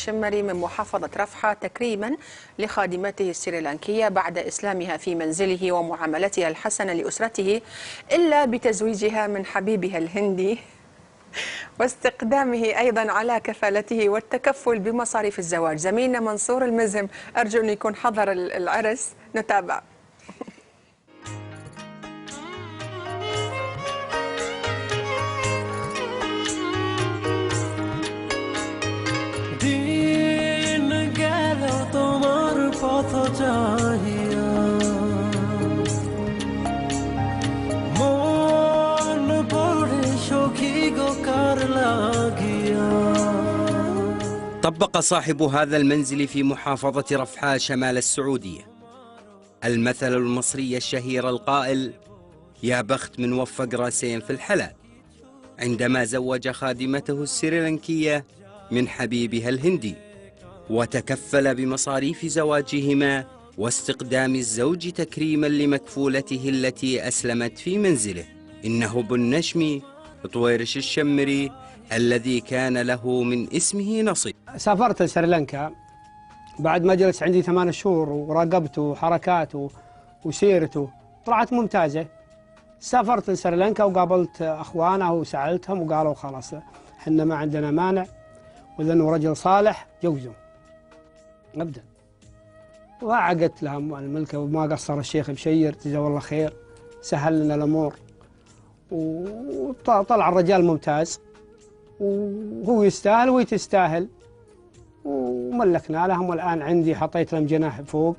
الشمري من محافظة رفحة تكريما لخادمته السريلانكية بعد إسلامها في منزله ومعاملتها الحسنة لأسرته، إلا بتزويجها من حبيبها الهندي واستقدامه أيضا على كفالته والتكفل بمصاريف الزواج. زميلنا منصور المزهم أرجو أن يكون حضر العرس، نتابع. طبق صاحب هذا المنزل في محافظة رفحاء شمال السعودية المثل المصري الشهير القائل: يا بخت من وفق راسين في الحلال، عندما زوج خادمته السريلانكية من حبيبها الهندي، وتكفل بمصاريف زواجهما واستقدام الزوج تكريما لمكفولته التي أسلمت في منزله. إنه ابو النشم طويرش الشمري الذي كان له من اسمه نصيب. سافرت لسريلانكا بعد ما جلس عندي 8 شهور وراقبته حركاته وسيرته، طلعت ممتازة. سافرت لسريلانكا وقابلت أخوانه وسألتهم وقالوا خلاص احنا ما عندنا مانع، وإذا أنه رجل صالح جوزه أبدا. وعقدت لهم الملكة وما قصر الشيخ بشير جزاه الله خير، سهل لنا الأمور وطلع الرجال ممتاز وهو يستاهل وهي تستاهل، وملكنا لهم. والآن عندي حطيت لهم جناح فوق.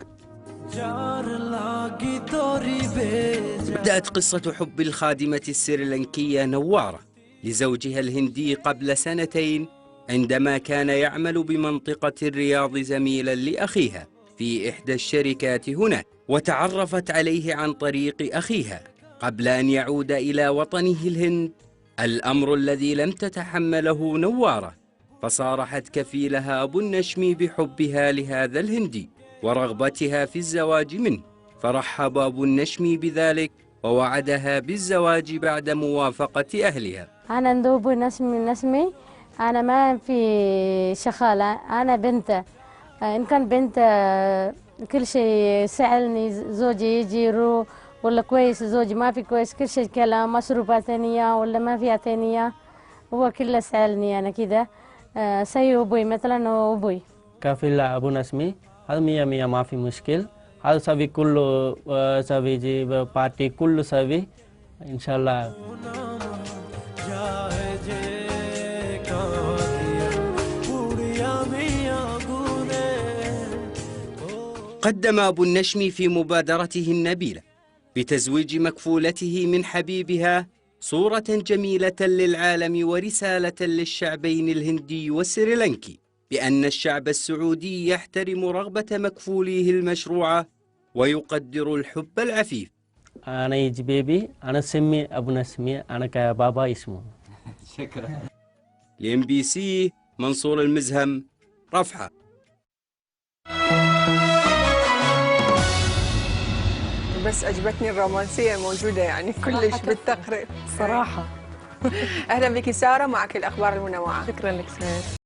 بدأت قصة حب الخادمة السريلانكية نوارة لزوجها الهندي قبل 2 سنين، عندما كان يعمل بمنطقة الرياض زميلا لأخيها في إحدى الشركات هناك، وتعرفت عليه عن طريق أخيها قبل أن يعود إلى وطنه الهند، الأمر الذي لم تتحمله نوارة، فصارحت كفيلها أبو النشم بحبها لهذا الهندي ورغبتها في الزواج منه، فرحب أبو النشم بذلك ووعدها بالزواج بعد موافقة أهلها. أنا أبو نسمي أنا ما في شغالة، أنا بنت، إن كان بنت كل شيء سألني زوجي يجي يروح ولا كويس، زوجي ما في كويس، كل شيء كلام مصروفات ثانية ولا ما فيها ثانية، هو كله سألني أنا كذا. سي أبوي مثلا وأبوي كفيل أبو نسمي هذا 100 ما في مشكل، هذا سبي كله سبي جي بارتي كله سبي إن شاء الله. قدم أبو النشم في مبادرته النبيلة بتزويج مكفولته من حبيبها صورة جميلة للعالم ورسالة للشعبين الهندي والسريلانكي بأن الشعب السعودي يحترم رغبة مكفوليه المشروعة ويقدر الحب العفيف. أنا يجي بيبي، أنا سمي أبو نسمي، أنا كبابا اسمه. شكرا. لMBC منصور المزهم، رفحة. بس أجبتني الرومانسية الموجودة يعني كلش بالتقريب صراحة. أهلا بك سارة، معك الأخبار المنوعة. شكرا لك سارة.